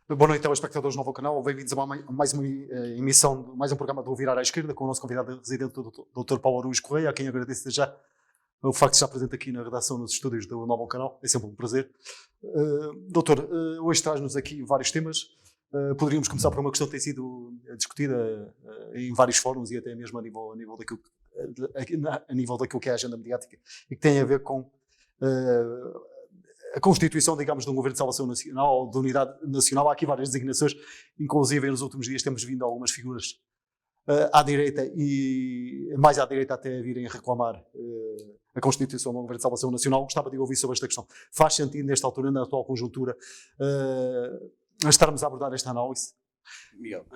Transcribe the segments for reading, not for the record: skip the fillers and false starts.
Boa noite, telespectadores do novo canal. Bem-vindos a mais uma emissão, mais um programa do Virar à Esquerda, com o nosso convidado residente, o Dr. Paulo Araújo Correia, a quem agradeço já o facto de estar presente aqui na redação, nos estúdios do novo canal. É sempre um prazer. Doutor, hoje traz-nos aqui vários temas. Poderíamos começar por uma questão que tem sido discutida em vários fóruns e até mesmo a nível daquilo que é a agenda mediática e que tem a ver com a constituição, digamos, de um governo de salvação nacional ou de unidade nacional. Há aqui várias designações, inclusive nos últimos dias temos vindo algumas figuras à direita e mais à direita até a virem reclamar a constituição de um governo de salvação nacional. Gostava de ouvir sobre esta questão. Faz sentido, nesta altura, na atual conjuntura, estarmos a abordar esta análise? Miguel,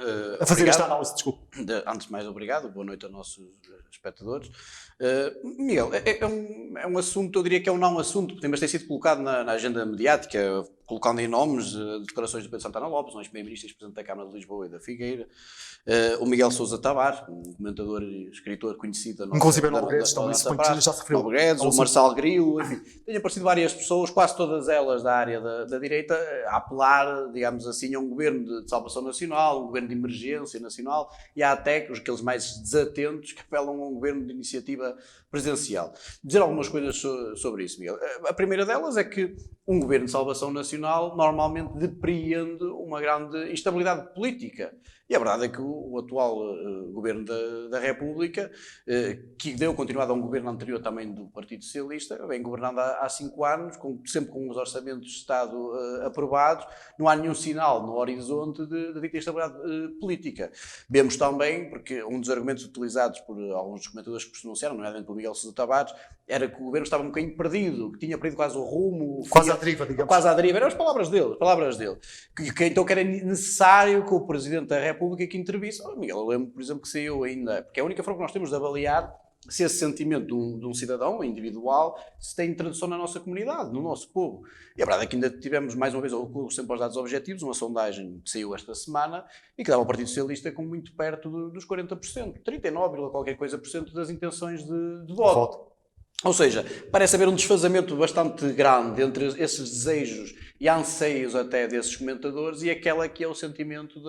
a fazer obrigado. esta análise, desculpe. Antes de mais, obrigado. Boa noite aos nossos espectadores. Miguel, é um assunto, eu diria que é um não assunto, mas tem sido colocado na agenda mediática, colocando em nomes declarações do Pedro Santana Lopes, um ex-primeiro-ministro e ex-presidente da Câmara de Lisboa e da Figueira, o Miguel Sousa Tavares, um comentador e escritor conhecido da nossa Inclusive Novo Guedes, também se põe que já se referiu. Novo Guedes, o Marçal Grilo, enfim, têm aparecido várias pessoas, quase todas elas da área da direita, a apelar, digamos assim, a um governo de salvação nacional, um governo de emergência nacional, e há até aqueles mais desatentos que apelam a um governo de iniciativa presidencial. Dizer algumas coisas sobre isso, Miguel. A primeira delas é que um governo de salvação nacional normalmente depreende uma grande instabilidade política. E a verdade é que o atual governo da República, que deu continuidade a um governo anterior também do Partido Socialista, vem governando há 5 anos, sempre com os orçamentos de Estado aprovados, não há nenhum sinal no horizonte de dita instabilidade política. Vemos também, porque um dos argumentos utilizados por alguns dos comentadores que se pronunciaram, nomeadamente pelo Miguel Sousa Tavares, era que o governo estava um bocadinho perdido, que tinha perdido quase o rumo. Quase à deriva, digamos. Quase à deriva. Eram as palavras dele. Que então que era necessário que o Presidente da República que intervisse. Miguel, eu lembro, por exemplo, que saiu ainda, porque é a única forma que nós temos de avaliar se esse sentimento de um cidadão individual se tem tradução na nossa comunidade, no nosso povo. E a verdade é que ainda tivemos, mais uma vez, eu recorro sempre aos dados objetivos, uma sondagem que saiu esta semana e que dava ao Partido Socialista com muito perto dos 40%, 39, qualquer coisa por cento das intenções de voto. Ou seja, parece haver um desfazamento bastante grande entre esses desejos e anseios até desses comentadores e aquela que é o sentimento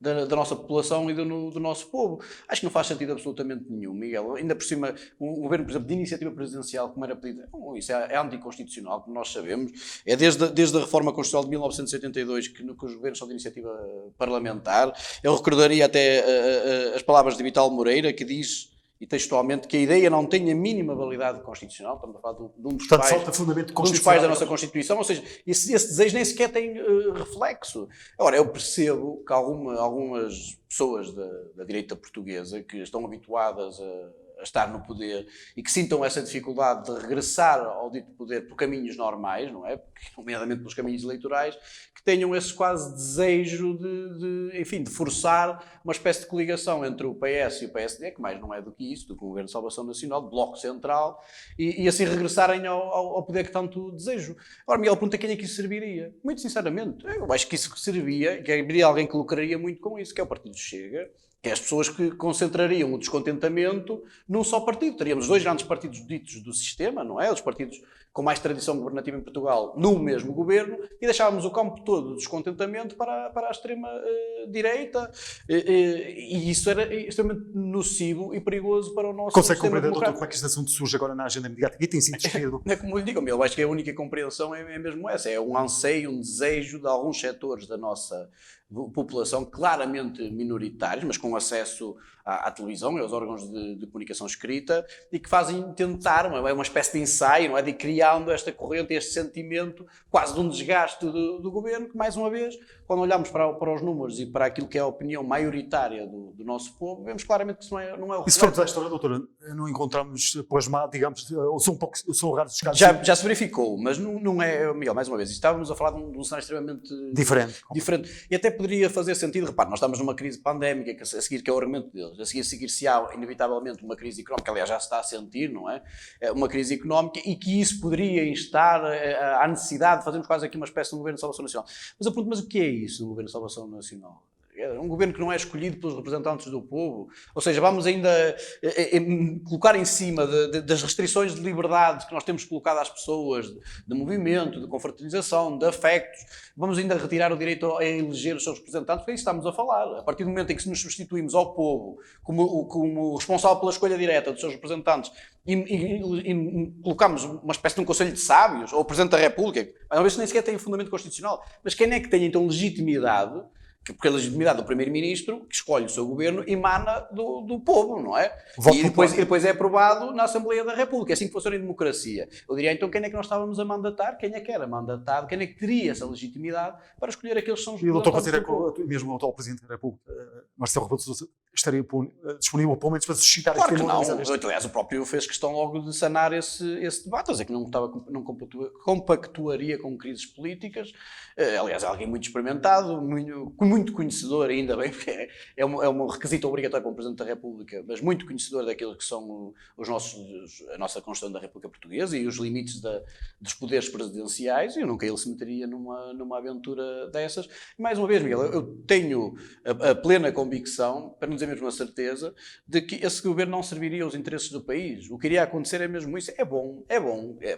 da nossa população e do nosso povo. Acho que não faz sentido absolutamente nenhum, Miguel. Ainda por cima, um governo, por exemplo, de iniciativa presidencial, como era pedido, isso é anticonstitucional, como nós sabemos. É desde a reforma constitucional de 1982 que os governos são de iniciativa parlamentar. Eu recordaria até as palavras de Vital Moreira, que diz, e textualmente, que a ideia não tem a mínima validade constitucional. Estamos a falar de um dos pais da nossa Constituição, ou seja, esse desejo nem sequer tem reflexo. Agora, eu percebo que algumas pessoas da direita portuguesa que estão habituadas a estar no poder e que sintam essa dificuldade de regressar ao dito poder por caminhos normais, não é? Nomeadamente pelos caminhos eleitorais, que tenham esse quase desejo de forçar uma espécie de coligação entre o PS e o PSD, que mais não é do que isso, do que o Governo de Salvação Nacional, do Bloco Central, e assim regressarem ao poder que tanto desejo. Agora, Miguel, pergunta quem é que isso serviria? Muito sinceramente, eu acho que isso serviria, que haveria alguém que lucraria muito com isso, que é o Partido Chega, que é as pessoas que concentrariam o descontentamento num só partido. Teríamos 2 grandes partidos ditos do sistema, não é? Os partidos com mais tradição governativa em Portugal no mesmo governo, e deixávamos o campo todo do descontentamento para a extrema-direita, e isso era extremamente nocivo e perigoso para o nosso Consegue sistema compreender, doutor, democrático. como é que este assunto surge agora na agenda mediática e tem sido discutido? É como lhe digo, eu acho que a única compreensão é mesmo essa, é um anseio, um desejo de alguns setores da nossa população claramente minoritários, mas com acesso à televisão e aos órgãos de comunicação escrita, e que fazem tentar, é uma espécie de ensaio, não é, de ir criando esta corrente, este sentimento quase de um desgaste do governo, que mais uma vez, quando olhamos para os números e para aquilo que é a opinião maioritária do nosso povo, vemos claramente que isso não é o reflexo. E se formos à história, doutora, não encontramos plasmado, digamos, ou são raros os casos? Já se verificou, mas não é, Miguel, mais uma vez, estávamos a falar de um cenário extremamente diferente. E até poderia fazer sentido, repare, nós estamos numa crise pandémica, que a seguir, que é o argumento deles, a seguir-se-á inevitavelmente uma crise económica, aliás já se está a sentir, não é? Uma crise económica, e que isso poderia instar à necessidade de fazermos quase aqui uma espécie de um governo de salvação nacional. Mas eu pergunto, mas o que é isso, um governo de salvação nacional? Um governo que não é escolhido pelos representantes do povo. Ou seja, vamos ainda colocar em cima das restrições de liberdade que nós temos colocado às pessoas, de movimento, de confraternização, de afectos. Vamos ainda retirar o direito a eleger os seus representantes, porque é isso que estamos a falar. A partir do momento em que nos substituímos ao povo como responsável pela escolha direta dos seus representantes e colocamos uma espécie de um Conselho de Sábios, ou o Presidente da República, às vezes nem sequer tem fundamento constitucional, mas quem é que tem então legitimidade? Porque a legitimidade do Primeiro-Ministro, que escolhe o seu governo, emana do povo, não é? E depois é aprovado na Assembleia da República. É assim que funciona a democracia. Eu diria, então, quem é que nós estávamos a mandatar? Quem é que era mandatado? Quem é que teria essa legitimidade para escolher aqueles que são os representantes do povo? E mesmo o atual Presidente da República, Marcelo Rebelo de Sousa, estaria disponível, pelo menos, para suscitar claro este tema? Claro que não. Aliás, o próprio fez questão logo de sanar esse debate, a dizer que não compactuaria com crises políticas. Aliás, é alguém muito experimentado, muito conhecedor, ainda bem, porque é um requisito obrigatório para o Presidente da República, mas muito conhecedor daquilo que são a nossa Constituição da República Portuguesa e os limites dos poderes presidenciais, e eu nunca ele se meteria numa aventura dessas. E mais uma vez, Miguel, eu tenho a plena convicção, para não dizer mesmo a certeza, de que esse governo não serviria aos interesses do país. O que iria acontecer é mesmo isso. É bom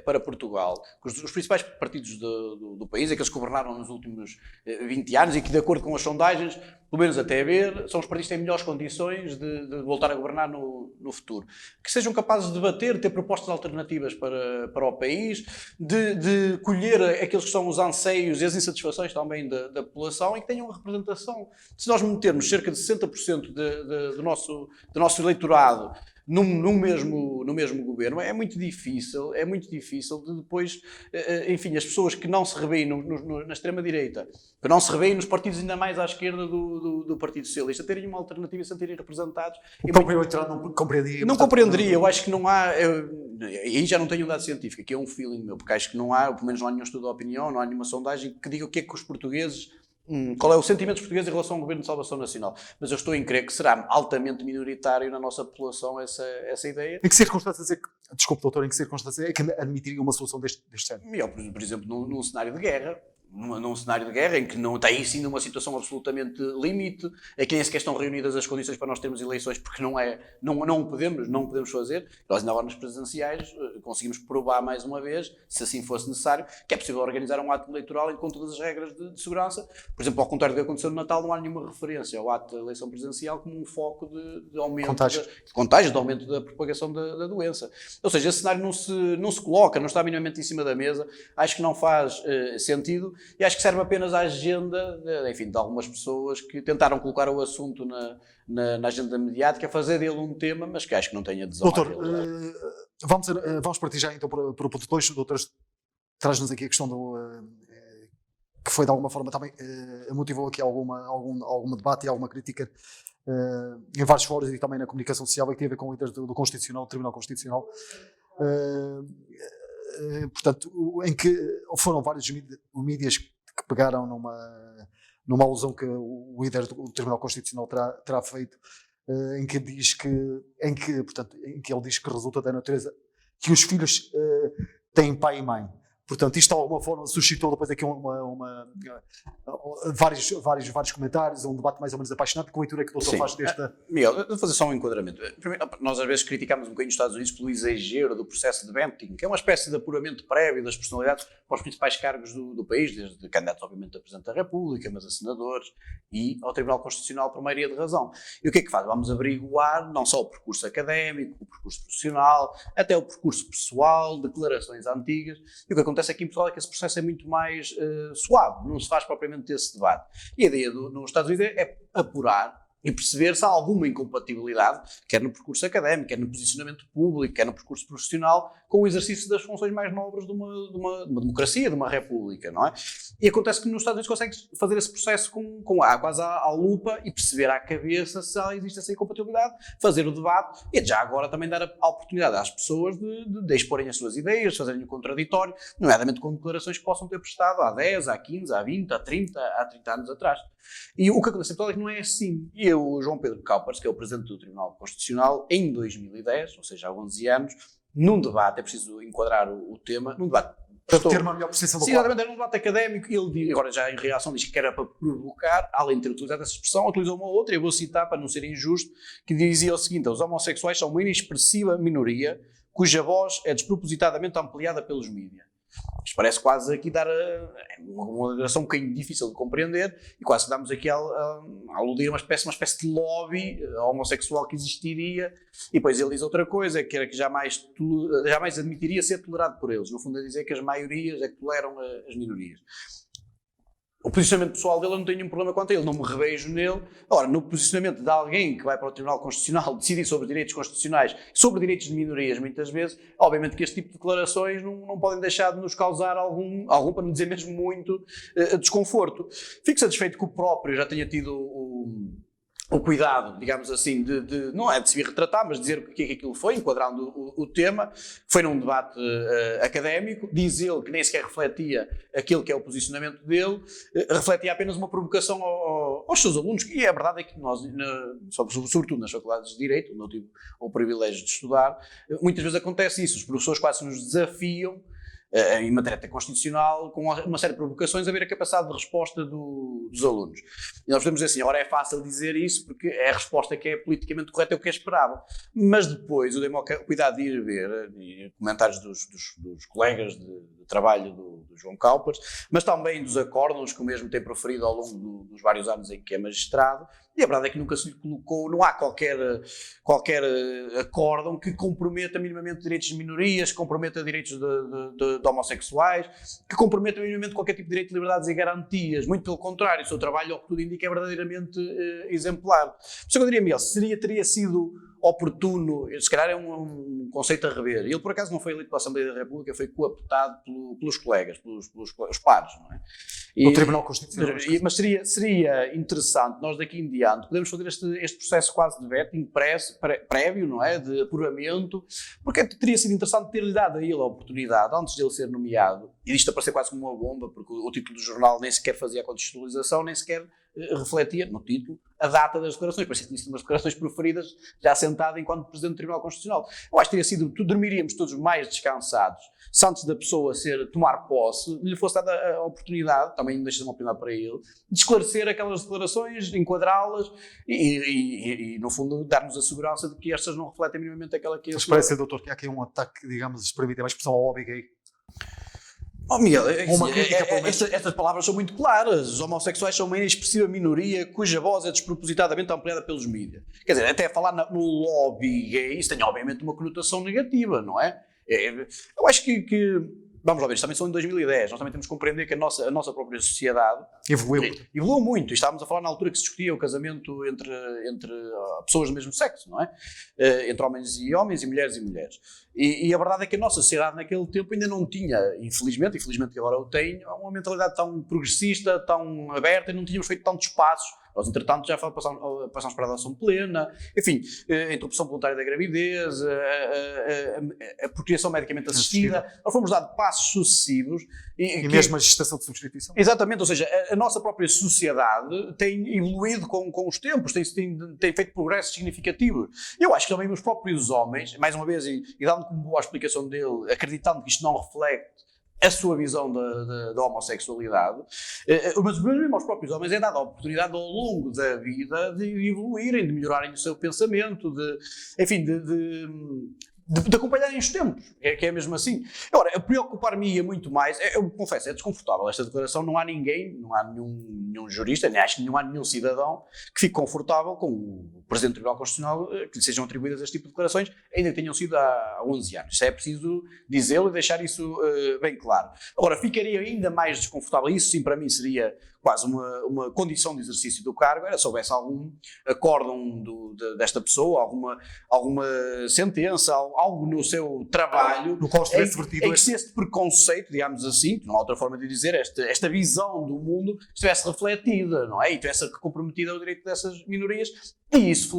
para Portugal, que os principais partidos do país, aqueles que governaram nos últimos 20 anos e que, de acordo com as sondagens, pelo menos até ver, são os partidos que têm melhores condições de voltar a governar no futuro. Que sejam capazes de debater, ter propostas alternativas para o país, de colher aqueles que são os anseios e as insatisfações também da população e que tenham demonstração. Se nós metermos cerca de 60% do nosso eleitorado no mesmo governo, é muito difícil de depois, enfim, as pessoas que não se revêem na extrema-direita, que não se revêem nos partidos ainda mais à esquerda do Partido Socialista, terem uma alternativa e se sentirem representados. Não compreendia. Não compreenderia, eu acho que não há, aí já não tenho um dado científico, aqui é um feeling meu, porque acho que não há, pelo menos não há nenhum estudo de opinião, não há nenhuma sondagem que diga o que é que os portugueses... qual é o sentimento dos portugueses em relação ao Governo de Salvação Nacional. Mas eu estou em crer que será altamente minoritário na nossa população essa ideia. Em que circunstâncias desculpe doutor, em que circunstâncias é que admitiria uma solução deste género? Por exemplo, num cenário de guerra, em que não está aí sim numa situação absolutamente limite, é que nem sequer estão reunidas as condições para nós termos eleições, porque não podemos fazer. Nós ainda agora nas presidenciais conseguimos provar mais uma vez, se assim fosse necessário, que é possível organizar um ato eleitoral com todas as regras de segurança. Por exemplo, ao contrário do que aconteceu no Natal, não há nenhuma referência ao ato da eleição presidencial como um foco de aumento de contágio, de aumento da propagação da doença. Ou seja, esse cenário não se coloca, não está minimamente em cima da mesa, acho que não faz sentido. E acho que serve apenas à agenda, de algumas pessoas que tentaram colocar o assunto na agenda mediática, fazer dele um tema, mas que acho que não tem adesão. Doutor, vamos partir já então para o ponto 2. Doutor, traz-nos aqui a questão que foi de alguma forma também motivou aqui algum debate e alguma crítica em vários fóruns e também na comunicação social, e que tem a ver com líderes do Constitucional, do Tribunal Constitucional. Portanto, em que foram vários mídias que pegaram numa alusão que o líder do Tribunal Constitucional terá feito, em que ele diz que resulta da natureza que os filhos têm pai e mãe. Portanto, isto de alguma forma suscitou depois aqui vários comentários, um debate mais ou menos apaixonante. Que leitura é que o doutor faz desta... Miguel, vou fazer só um enquadramento. Primeiro, nós às vezes criticamos um bocadinho os Estados Unidos pelo exagero do processo de vetting, que é uma espécie de apuramento prévio das personalidades para os principais cargos do país, desde candidatos, obviamente, a Presidente da República, mas a senadores e ao Tribunal Constitucional por maioria de razão. E o que é que faz? Vamos averiguar não só o percurso académico, o percurso profissional, até o percurso pessoal, declarações antigas. E o que acontece aqui em Portugal é que esse processo é muito mais suave, não se faz propriamente esse debate. E a ideia nos Estados Unidos é apurar e perceber se há alguma incompatibilidade, quer no percurso académico, quer no posicionamento público, quer no percurso profissional, com o exercício das funções mais nobres de uma democracia, de uma república, não é? E acontece que nos Estados Unidos consegues fazer esse processo quase à lupa e perceber à cabeça se existe essa incompatibilidade, fazer o debate e já agora também dar a oportunidade às pessoas de exporem as suas ideias, de fazerem o contraditório, nomeadamente com declarações que possam ter prestado há 10, há 15, há 20, há 30 anos atrás. E o que acontece em Portugal é que não é assim. E o João Pedro Caupers, que é o Presidente do Tribunal Constitucional, em 2010, ou seja, há 11 anos, num debate, é preciso enquadrar o tema, num debate Para ter uma melhor percepção do Sim, quadro. exatamente, era um debate académico e ele, agora já em reação, diz que era para provocar, além de ter utilizado essa expressão, utilizou uma outra, eu vou citar para não ser injusto, que dizia o seguinte: os homossexuais são uma inexpressiva minoria cuja voz é despropositadamente ampliada pelos mídias. Isto parece quase aqui dar uma declaração um bocadinho difícil de compreender e quase que damos aqui a aludir a uma espécie de lobby homossexual que existiria, e depois ele diz outra coisa, que era que jamais admitiria ser tolerado por eles. No fundo, é dizer que as maiorias é que toleram as minorias. O posicionamento pessoal dele, eu não tenho nenhum problema quanto a ele, não me revejo nele. Ora, no posicionamento de alguém que vai para o Tribunal Constitucional decidir sobre direitos constitucionais, sobre direitos de minorias, muitas vezes, obviamente que este tipo de declarações não podem deixar de nos causar algum para não dizer mesmo muito, desconforto. Fico satisfeito que o próprio já tenha tido o cuidado, digamos assim, não é de se vir retratar, mas dizer o que é que aquilo foi, enquadrando o tema. Foi num debate académico, diz ele que nem sequer refletia aquilo que é o posicionamento dele, refletia apenas uma provocação aos seus alunos, e a verdade é que nós, sobretudo nas faculdades de Direito, onde eu tive o privilégio de estudar, muitas vezes acontece isso, os professores quase nos desafiam em matéria constitucional, com uma série de provocações, a ver a capacidade de resposta dos alunos. E nós podemos dizer assim, ora é fácil dizer isso, porque é a resposta que é politicamente correta, é o que é esperável. Mas depois, eu dei-me o cuidado de ir ver comentários dos colegas de trabalho do João Calpas, mas também dos acórdãos que o mesmo tem proferido ao longo dos vários anos em que é magistrado, e a verdade é que nunca se lhe colocou, não há qualquer acórdão que comprometa minimamente direitos de minorias, que comprometa direitos de homossexuais, que comprometa minimamente qualquer tipo de direito de liberdades e garantias. Muito pelo contrário, o seu trabalho, ao que tudo indica, é verdadeiramente exemplar. Por isso eu diria, Miguel, teria sido oportuno, se calhar é um conceito a rever. Ele, por acaso, não foi eleito pela Assembleia da República, foi cooptado pelos colegas, pelos pares, não é? O Tribunal Constitucional. Mas seria interessante, nós daqui em diante, podemos fazer este processo quase de vetting prévio, não é? De apuramento, porque teria sido interessante ter-lhe dado a ele a oportunidade, antes de ele ser nomeado, e isto aparecer quase como uma bomba, porque o título do jornal nem sequer fazia a contextualização, nem sequer refletia, no título, a data das declarações. Parecia que tinha sido umas declarações proferidas já sentado enquanto Presidente do Tribunal Constitucional. Eu acho que teria sido, dormiríamos todos mais descansados se antes da pessoa tomar posse, lhe fosse dada a oportunidade, também deixa uma oportunidade para ele, de esclarecer aquelas declarações, de enquadrá-las e, no fundo, dar-nos a segurança de que estas não refletem minimamente aquela que é a Mas parece, doutor, que há aqui um ataque, digamos, se permitir a expressão ao hobby gay. Oh, Miguel, estas palavras são muito claras. Os homossexuais são uma inexpressiva minoria cuja voz é despropositadamente ampliada pelos mídias. Quer dizer, até falar no lobby gay, isso tem obviamente uma conotação negativa, não é? Eu acho que vamos lá ver, isto também são em 2010, nós também temos que compreender que a nossa própria sociedade evoluiu muito. E estávamos a falar na altura que se discutia o casamento entre pessoas do mesmo sexo, não é? Entre homens e homens e mulheres. E a verdade é que a nossa sociedade naquele tempo ainda não tinha, infelizmente que agora eu tenho, uma mentalidade tão progressista, tão aberta, e não tínhamos feito tantos passos. Nós, entretanto, já passamos para a adoção plena, enfim, a interrupção voluntária da gravidez, a procriação medicamente assistida. Nós fomos dando passos sucessivos. E mesmo a gestação de substituição. Exatamente, ou seja, a nossa própria sociedade tem evoluído com os tempos, tem feito progressos significativos. Eu acho que também os próprios homens, mais uma vez, e dando como boa a explicação dele, acreditando que isto não reflete a sua visão da homossexualidade, mas mesmo aos próprios homens é dada a oportunidade ao longo da vida de evoluírem, de melhorarem o seu pensamento, de acompanharem os tempos, que é mesmo assim. Agora, preocupar-me-ia muito mais, eu confesso, é desconfortável esta declaração, não há nenhum jurista, nem acho que não há nenhum cidadão que fique confortável com o Presidente do Tribunal Constitucional que lhe sejam atribuídas este tipo de declarações, ainda que tenham sido há 11 anos. Isso é preciso dizê-lo e deixar isso bem claro. Agora, ficaria ainda mais desconfortável, isso sim para mim seria quase uma condição de exercício do cargo, era se houvesse algum acórdão desta pessoa, alguma sentença, algo no seu trabalho, no qual estivesse vertido em que este preconceito, digamos assim, que não há outra forma de dizer, esta visão do mundo estivesse refletida, não é? E estivesse comprometida ao direito dessas minorias, e isso,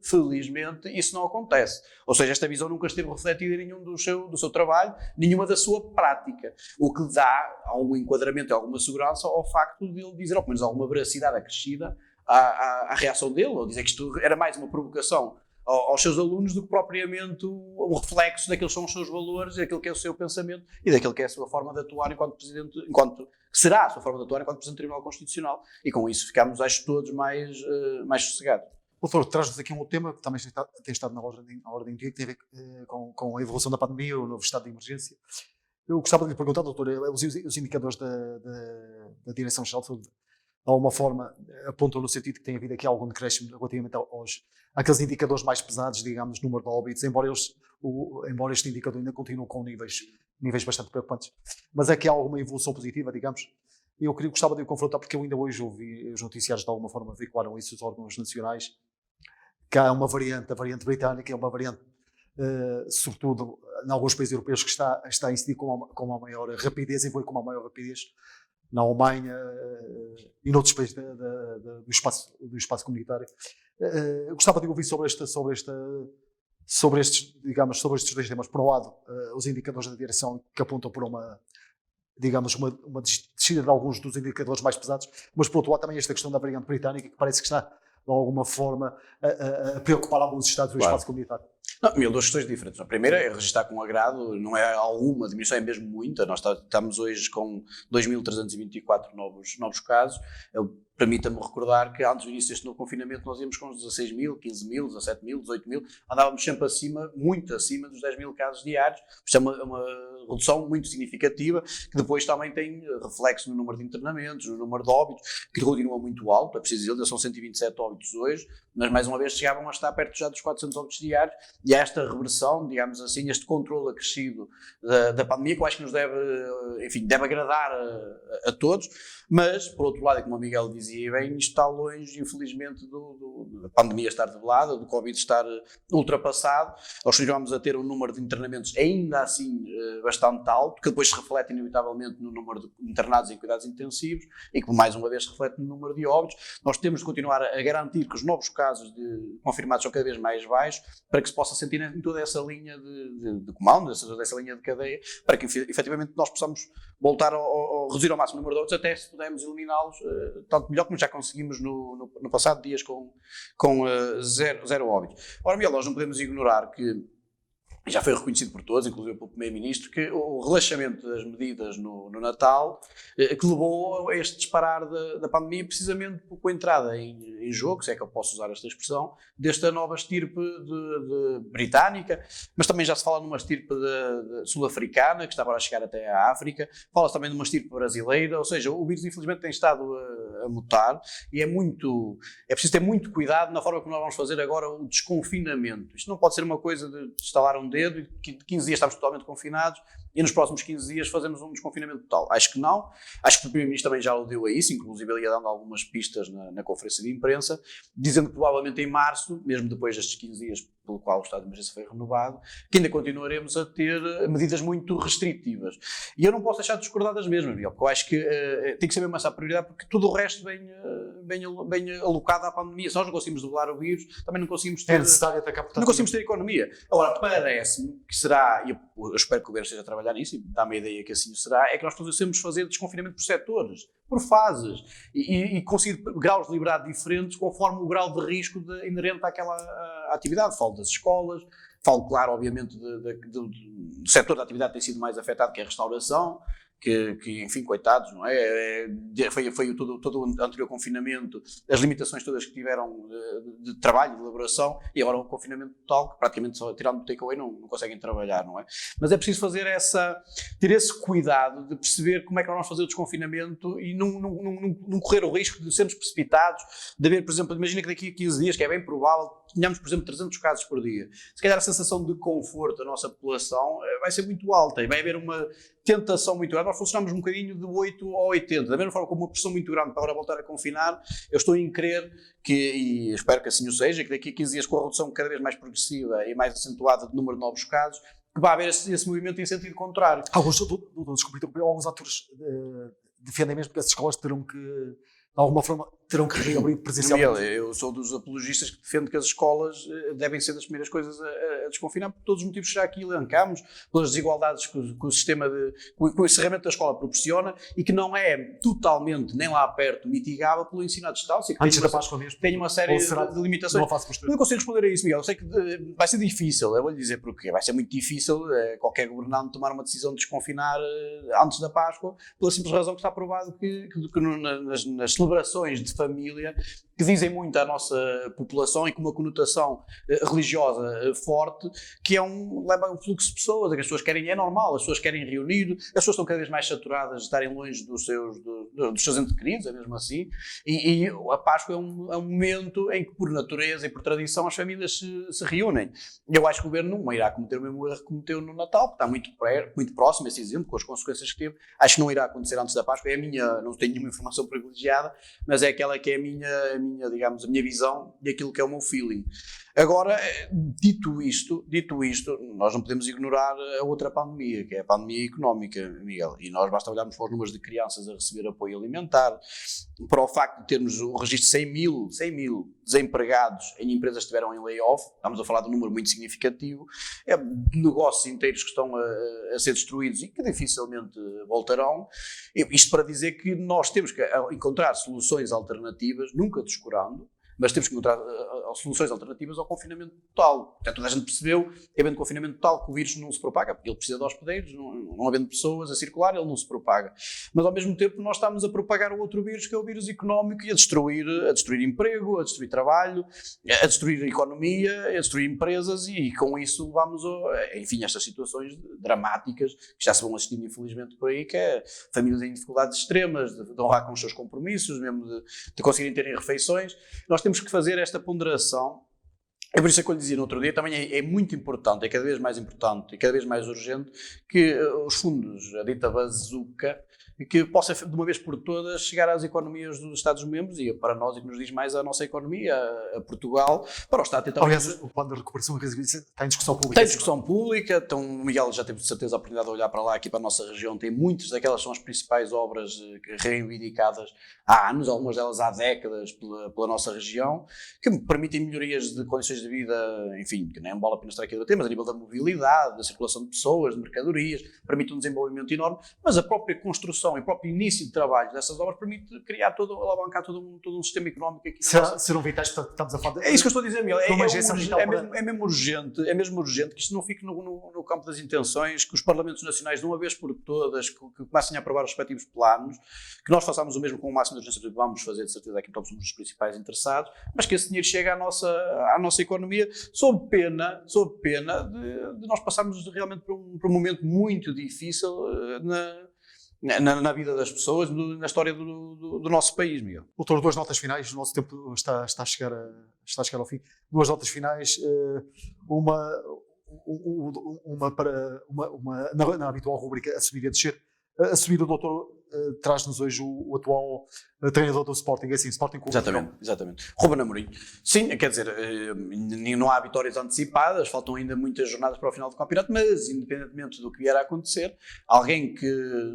felizmente, isso não acontece. Ou seja, esta visão nunca esteve refletida em nenhum do seu trabalho, nenhuma da sua prática, o que dá algum enquadramento e alguma segurança ao facto de ele dizer, ou pelo menos alguma veracidade acrescida à reação dele, ou dizer que isto era mais uma provocação aos seus alunos do que propriamente o reflexo daquilo que são os seus valores, daquilo que é o seu pensamento e daquilo que é a sua forma de atuar enquanto Presidente, que será a sua forma de atuar enquanto Presidente do Tribunal Constitucional. E com isso ficamos, acho, todos mais sossegados. Doutor, traz-nos aqui um outro tema que também tem estado na ordem do dia, que tem a ver com a evolução da pandemia, o novo estado de emergência. Eu gostava de lhe perguntar, doutor, os indicadores da Direção-Geral de Saúde, de alguma forma, apontam no sentido que tem havido aqui algum decréscimo relativamente àqueles indicadores mais pesados, digamos, número de óbitos, embora este indicador ainda continue com níveis bastante preocupantes. Mas é que há alguma evolução positiva, digamos. Eu gostava de o confrontar, porque eu ainda hoje ouvi os noticiários de alguma forma veicularam isso os órgãos nacionais, que há uma variante, a variante britânica, é uma variante, sobretudo em alguns países europeus, que está a incidir com uma maior rapidez, evolui com uma maior rapidez na Alemanha e noutros países do espaço comunitário. Eu gostava de ouvir sobre estes dois temas. Por um lado, os indicadores da direção que apontam por uma descida de alguns dos indicadores mais pesados, mas por outro lado também esta questão da variante britânica, que parece que está de alguma forma a preocupar alguns estados do espaço comunitário. Não, duas questões diferentes. A primeira é registrar com agrado, não é alguma diminuição, é mesmo muita. Nós estamos hoje com 2.324 novos casos. Permita-me recordar que antes do início deste novo confinamento nós íamos com uns 16 mil, 15 mil, 17 mil, 18 mil, andávamos sempre muito acima dos 10 mil casos diários. Isto é uma redução muito significativa, que depois também tem reflexo no número de internamentos, no número de óbitos, que continua muito alto, é preciso dizer, são 127 óbitos hoje, mas mais uma vez chegavam a estar perto já dos 400 óbitos diários, e há esta reversão, digamos assim, este controle acrescido da pandemia, que eu acho que nos deve agradar a todos, mas, por outro lado, como o Miguel dizia bem, isto está longe, infelizmente, da pandemia estar debelada, do Covid estar ultrapassado. Nós continuamos a ter um número de internamentos ainda assim bastante alto, que depois se reflete inevitavelmente no número de internados em cuidados intensivos e que, mais uma vez, se reflete no número de óbitos. Nós temos de continuar a garantir que os novos casos confirmados são cada vez mais baixos, para que se possa sentir em toda essa linha de comando, dessa linha de cadeia, para que efetivamente nós possamos voltar a reduzir ao máximo o número de óbitos, até se pudermos eliminá-los, tanto melhor, como já conseguimos no passado dias com zero óbitos. Ora, Miguel, nós não podemos ignorar que já foi reconhecido por todos, inclusive pelo Primeiro-Ministro, que o relaxamento das medidas no Natal, que levou a este disparar da pandemia, precisamente com a entrada em jogo, se é que eu posso usar esta expressão, desta nova estirpe britânica, mas também já se fala numa estirpe sul-africana, que está agora a chegar até à África, fala-se também de uma estirpe brasileira, ou seja, o vírus infelizmente tem estado a mutar, e é preciso ter muito cuidado na forma como nós vamos fazer agora o desconfinamento. Isto não pode ser uma coisa de instalar um dedo e 15 dias estamos totalmente confinados e nos próximos 15 dias fazemos um desconfinamento total. Acho que não. Acho que o Primeiro-Ministro também já aludeu a isso, inclusive ele ia dando algumas pistas na conferência de imprensa, dizendo que provavelmente em março, mesmo depois destes 15 dias pelo qual o estado de emergência foi renovado, que ainda continuaremos a ter medidas muito restritivas. E eu não posso deixar de discordar das mesmas, Miguel, porque eu acho que tem que ser mesmo essa a prioridade, porque tudo o resto bem alocado à pandemia. Se nós não conseguimos doblar o vírus, também não conseguimos ter... É necessário atacar, portanto, não conseguimos ter economia. Agora, parece-me que será, e eu espero que o governo esteja a trabalhar nisso, e dá-me a ideia que assim será, é que nós possamos fazer desconfinamento por setores, por fases, e conseguir graus de liberdade diferentes conforme o grau de risco inerente àquela atividade. Falo das escolas, falo, claro, obviamente, do setor da atividade que tem sido mais afetado, que é a restauração, que enfim, coitados, não é? Foi todo o anterior confinamento, as limitações todas que tiveram de trabalho, de elaboração, e agora um confinamento total, que praticamente só tirando do takeaway não conseguem trabalhar, não é? Mas é preciso ter esse cuidado de perceber como é que nós vamos fazer o desconfinamento e não correr o risco de sermos precipitados, de haver, por exemplo, imagina que daqui a 15 dias, que é bem provável, tenhamos, por exemplo, 300 casos por dia. Se calhar a sensação de conforto da nossa população vai ser muito alta e vai haver uma tentação muito grande. Nós funcionamos um bocadinho de 8 a 80. Da mesma forma como uma pressão muito grande para agora voltar a confinar, eu estou em crer e espero que assim o seja, que daqui a 15 dias, com a redução cada vez mais progressiva e mais acentuada do número de novos casos, que vai haver esse movimento em sentido contrário. Alguns atores defendem mesmo que as escolas terão que alguma forma terão que reabrir presencialmente. Miguel, eu sou dos apologistas que defendo que as escolas devem ser das primeiras coisas a desconfinar, por todos os motivos que já aqui elencámos, pelas desigualdades que o sistema com o encerramento da escola proporciona e que não é totalmente, nem lá perto, mitigável pelo ensino à distância. Antes da Páscoa mesmo. Tem uma série de limitações. Não faço postura. Não consigo responder a isso, Miguel. Eu sei que vai ser difícil, eu vou-lhe dizer porquê. Vai ser muito difícil qualquer governante tomar uma decisão de desconfinar antes da Páscoa, pela simples razão que está provado que nas celebrações de família, que dizem muito à nossa população e com uma conotação religiosa forte, que leva um fluxo de pessoas, que as pessoas querem, é normal, as pessoas querem reunir, as pessoas estão cada vez mais saturadas de estarem longe dos seus entes queridos, é mesmo assim, e a Páscoa é um momento em que, por natureza e por tradição, as famílias se reúnem. Eu acho que o governo não irá cometer o mesmo erro que cometeu no Natal, que está muito próximo esse exemplo, com as consequências que teve. Acho que não irá acontecer antes da Páscoa, não tenho nenhuma informação privilegiada, mas é aquela que é a minha visão e aquilo que é o meu feeling. Agora, dito isto, nós não podemos ignorar a outra pandemia, que é a pandemia económica, Miguel, e nós basta olharmos para os números de crianças a receber apoio alimentar, para o facto de termos o registro de 100 mil desempregados em empresas que estiveram em layoff, estamos a falar de um número muito significativo, de negócios inteiros que estão a ser destruídos e que dificilmente voltarão. Isto para dizer que nós temos que encontrar soluções alternativas, nunca descurando, mas temos que encontrar soluções alternativas ao confinamento total. Portanto, toda a gente percebeu que, havendo confinamento total, que o vírus não se propaga, porque ele precisa de hospedeiros, não havendo pessoas a circular, ele não se propaga. Mas, ao mesmo tempo, nós estamos a propagar o outro vírus, que é o vírus económico, e a destruir emprego, a destruir trabalho, a destruir a economia, a destruir empresas, e com isso levamos enfim, estas situações dramáticas, que já se vão assistindo, infelizmente, por aí, que é famílias em dificuldades extremas, de honrar com os seus compromissos, mesmo de conseguirem terem refeições. Nós temos que fazer esta ponderação. É por isso que eu lhe dizia no outro dia, também é muito importante, é cada vez mais importante e cada vez mais urgente que os fundos, a dita bazuca, que possa de uma vez por todas chegar às economias dos Estados-membros e para nós, e que nos diz mais a nossa economia, a Portugal, para o Estado tentar... Aliás, o plano de recuperação e resiliência está em discussão pública. Tem discussão pública, então o Miguel já teve de certeza a oportunidade de olhar para lá, aqui para a nossa região, tem muitas daquelas são as principais obras reivindicadas há anos, algumas delas há décadas pela nossa região, que permitem melhorias de condições de vida, enfim, que nem vale a pena estar aqui a debater, mas a nível da mobilidade, da circulação de pessoas, de mercadorias, permite um desenvolvimento enorme, mas a própria construção e o próprio início de trabalho dessas obras permite criar alavancar todo um sistema económico aqui. Serão vitais, estamos a falar É isso que eu estou a dizer, Miguel. É mesmo urgente que isto não fique no campo das intenções, que os Parlamentos Nacionais, de uma vez por todas, que comecem a aprovar os respectivos planos, que nós façamos o mesmo com o máximo de urgência que vamos fazer, de certeza, aqui somos os principais interessados, mas que esse dinheiro chegue à nossa economia, sob pena de nós passarmos realmente por um momento muito difícil na vida das pessoas, na história do nosso país, Miguel. Doutor, duas notas finais, o nosso tempo está a chegar ao fim. Duas notas finais, na habitual rubrica a subir e a descer. A subir, o doutor traz-nos hoje o atual treinador do Sporting, é assim, Sporting Clube. Exatamente. Ruben Amorim. Sim, quer dizer, não há vitórias antecipadas, faltam ainda muitas jornadas para o final do campeonato, mas independentemente do que vier a acontecer, alguém que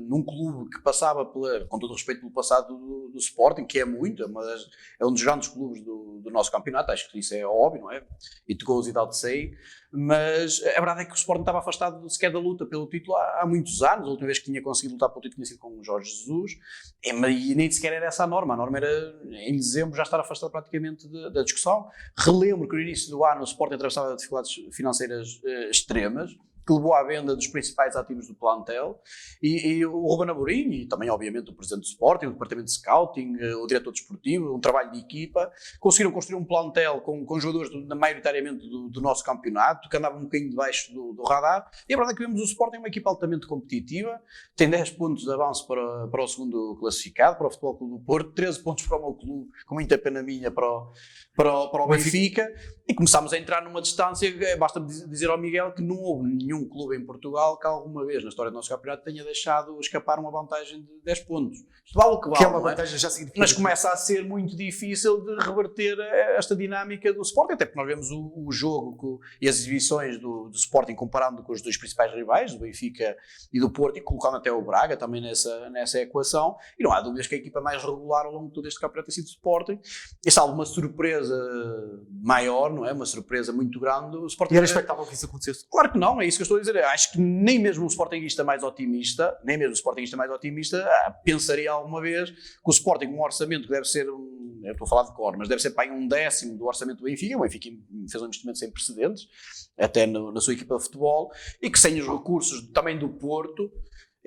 num clube que passava, com todo o respeito pelo passado do Sporting, que é muito, é um dos grandes clubes do nosso campeonato, acho que isso é óbvio, não é? It goes without saying. Mas a verdade é que o Sporting estava afastado sequer da luta pelo título há muitos anos. A última vez que tinha conseguido lutar pelo título tinha sido com o Jorge Jesus, e nem sequer era essa a norma era em dezembro já estar afastado praticamente da discussão. Relembro que no início do ano o Sporting atravessava dificuldades financeiras extremas, que levou à venda dos principais ativos do plantel, e o Ruben Amorim, e também obviamente o presidente do Sporting, o departamento de scouting, o diretor desportivo, um trabalho de equipa, conseguiram construir um plantel com jogadores maioritariamente do nosso campeonato, que andavam um bocadinho debaixo do radar, e a verdade é que vemos o Sporting uma equipa altamente competitiva, tem 10 pontos de avanço para o segundo classificado, para o Futebol Clube do Porto, 13 pontos para o meu clube, com muita pena minha para o Benfica, e começámos a entrar numa distância, basta dizer ao Miguel que não houve nenhum nenhum clube em Portugal que alguma vez na história do nosso campeonato tenha deixado escapar uma vantagem de 10 pontos. Isto vale o que vale, Que é uma não é? vantagem já significativa. Mas começa a ser muito difícil de reverter esta dinâmica do Sporting, até porque nós vemos o jogo e as exibições do Sporting comparando com os dois principais rivais, do Benfica e do Porto, e colocando até o Braga também nessa equação, e não há dúvidas que a equipa mais regular ao longo de todo este campeonato tem sido o Sporting. E salvo uma surpresa maior, não é? Uma surpresa muito grande, o Sporting... E era expectável que isso acontecesse? Claro que não, é isso que eu estou a dizer. Acho que nem mesmo o Sportingista mais otimista, pensaria alguma vez que o Sporting, um orçamento que deve ser, eu estou a falar de cor, mas deve ser para aí 1/10 do orçamento do Benfica. O Benfica fez um investimento sem precedentes, até na sua equipa de futebol, e que sem os recursos também do Porto,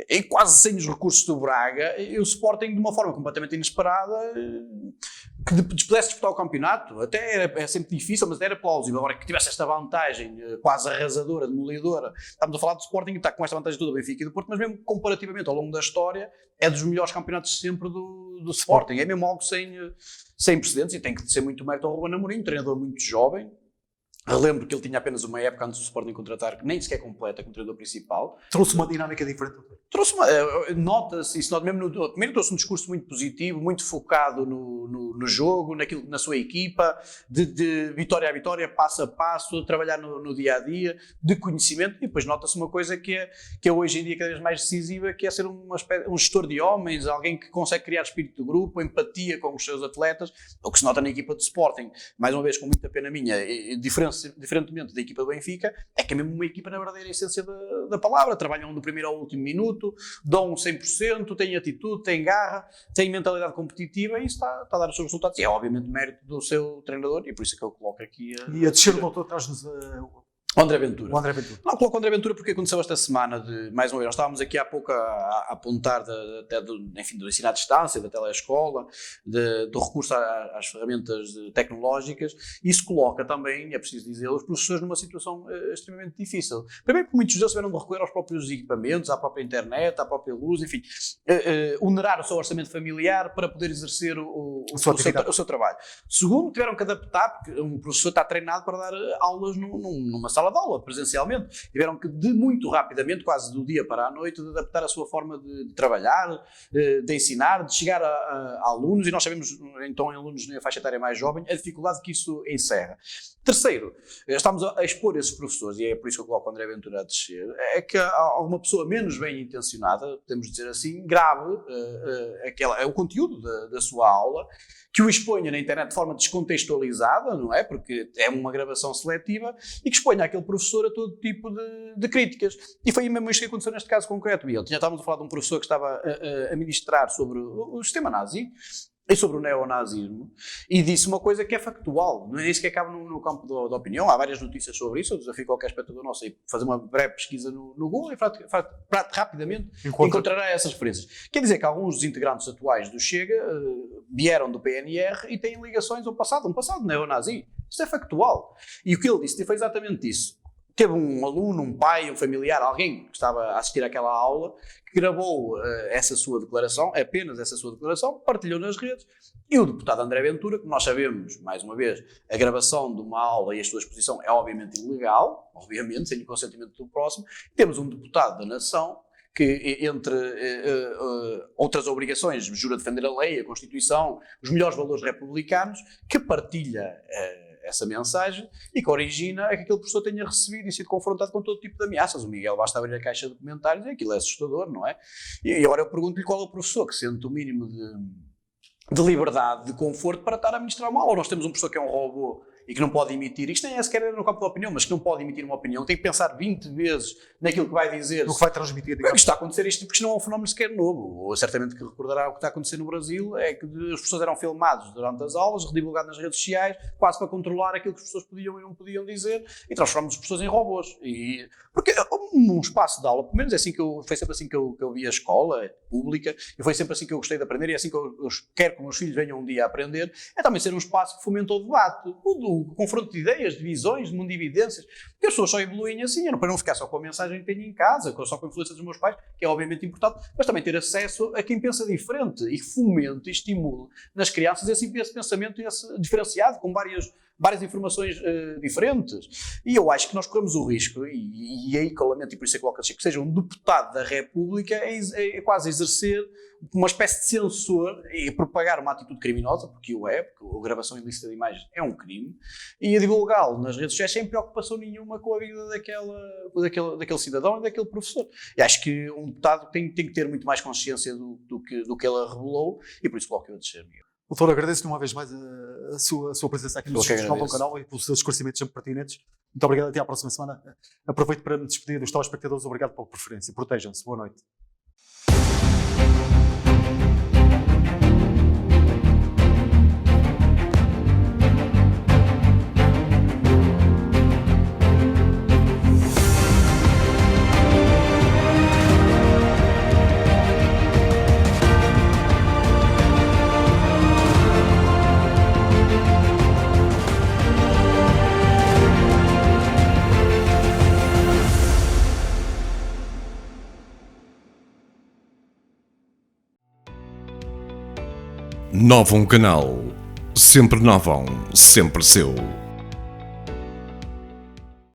e quase sem os recursos do Braga, e o Sporting, de uma forma completamente inesperada, que pudesse disputar o campeonato. Até é sempre difícil, mas era plausível. Agora que tivesse esta vantagem quase arrasadora, demolidora, estamos a falar do Sporting, que está com esta vantagem toda do Benfica e do Porto, mas mesmo comparativamente ao longo da história, é dos melhores campeonatos sempre do Sporting. É mesmo algo sem precedentes, e tem que ser muito mérito ao Ruben Amorim, um treinador muito jovem. Relembro que ele tinha apenas uma época antes do Sporting contratar, que nem sequer completa, como treinador principal. Trouxe uma dinâmica diferente. Trouxe nota-se isso, mesmo primeiro trouxe um discurso muito positivo, muito focado no jogo, na sua equipa, de vitória a vitória, passo a passo, a trabalhar no dia a dia, de conhecimento, e depois nota-se uma coisa que é hoje em dia cada vez mais decisiva, que é ser um gestor de homens, alguém que consegue criar espírito de grupo, empatia com os seus atletas, o que se nota na equipa do Sporting, mais uma vez com muita pena minha, diferentemente da equipa do Benfica, é que é mesmo uma equipa na verdadeira essência da palavra. Trabalham do primeiro ao último minuto, dão 100%, têm atitude, têm garra, têm mentalidade competitiva, e isso está a dar os seus resultados. E é obviamente mérito do seu treinador, e por isso é que eu coloco aqui E a descer o doutor traz-nos o André Ventura. o André Ventura. Não, coloco o André Ventura porque aconteceu esta semana, mais uma vez, nós estávamos aqui há pouco a apontar até do ensino à distância, da telescola, do recurso às ferramentas tecnológicas, e isso coloca também, é preciso dizer, os professores numa situação extremamente difícil. Primeiro porque muitos deles tiveram de recorrer aos próprios equipamentos, à própria internet, à própria luz, enfim, onerar o seu orçamento familiar para poder exercer o seu trabalho. Segundo, tiveram que adaptar, porque um professor está treinado para dar aulas numa sala de aula, presencialmente. Tiveram que, de muito rapidamente, quase do dia para a noite, de adaptar a sua forma de trabalhar, de ensinar, de chegar a alunos, e nós sabemos, então, em alunos na faixa etária mais jovem, a dificuldade que isso encerra. Terceiro, estamos a expor esses professores, e é por isso que eu coloco o André Ventura a descer, é que alguma pessoa menos bem intencionada, podemos dizer assim, grave o conteúdo da sua aula, que o exponha na internet de forma descontextualizada, não é? Porque é uma gravação seletiva, e que exponha aquele professor a todo tipo de críticas. E foi mesmo isto que aconteceu neste caso concreto. Estávamos a falar de um professor que estava a ministrar sobre o sistema nazi e sobre o neonazismo, e disse uma coisa que é factual, não é isso que acaba no campo da opinião. Há várias notícias sobre isso. Eu desafio qualquer espectador nosso a fazer uma breve pesquisa no Google e rapidamente encontrará essas referências. Quer dizer que alguns dos integrantes atuais do Chega vieram do PNR e têm ligações ao passado, um passado neonazi. Isso é factual. E o que ele disse foi exatamente isso. Teve um aluno, um pai, um familiar, alguém que estava a assistir àquela aula, que gravou essa sua declaração, apenas essa sua declaração, partilhou nas redes, e o deputado André Ventura, que nós sabemos, mais uma vez, a gravação de uma aula e a sua exposição é obviamente ilegal, obviamente, sem o consentimento do próximo. Temos um deputado da nação que, entre outras obrigações, jura defender a lei, a Constituição, os melhores valores republicanos, que partilha essa mensagem, e que origina é que aquele professor tenha recebido e sido confrontado com todo tipo de ameaças. O Miguel basta abrir a caixa de comentários e aquilo é assustador, não é? E agora eu pergunto-lhe qual é o professor que sente o mínimo de liberdade, de conforto para estar a ministrar uma aula. Nós temos um professor que é um robô e que não pode emitir, isto nem é sequer no campo da opinião, mas que não pode emitir uma opinião, tem que pensar 20 vezes naquilo que vai dizer. O que vai transmitir. Porque está a acontecer isto, porque isto não é um fenómeno sequer novo. Ou certamente que recordará o que está a acontecer no Brasil, é que os professores eram filmados durante as aulas, redivulgados nas redes sociais, quase para controlar aquilo que os professores podiam e não podiam dizer, e transformamos os professores em robôs. Porque um espaço de aula, pelo menos foi sempre assim que eu vi a escola pública, e foi sempre assim que eu gostei de aprender, e é assim que eu quero que os meus filhos venham um dia a aprender, é também ser um espaço que fomenta o debate, o confronto de ideias, de visões, de mundividências, porque as pessoas só evoluem assim, para não ficar só com a mensagem que tenho em casa, só com a influência dos meus pais, que é obviamente importante, mas também ter acesso a quem pensa diferente, e fomente e estimule nas crianças esse pensamento diferenciado, com vários várias informações diferentes. E eu acho que nós corremos o risco, e aí que eu lamento, e por isso é que coloco assim, que seja um deputado da República é quase exercer uma espécie de censor e propagar uma atitude criminosa, porque o é, porque a gravação ilícita de imagens é um crime, e a divulgá-lo nas redes sociais sem preocupação nenhuma com a vida daquele cidadão e daquele professor. E acho que um deputado tem que ter muito mais consciência do que ele revelou, e por isso coloco eu a descer, Miguel. Doutor, agradeço-lhe uma vez mais a sua presença aqui no nosso canal e pelos seus esclarecimentos sempre pertinentes. Muito obrigado, até à próxima semana. Aproveito para me despedir dos telespectadores. Obrigado pela preferência. Protejam-se. Boa noite. Novum Canal. Sempre novão, sempre seu.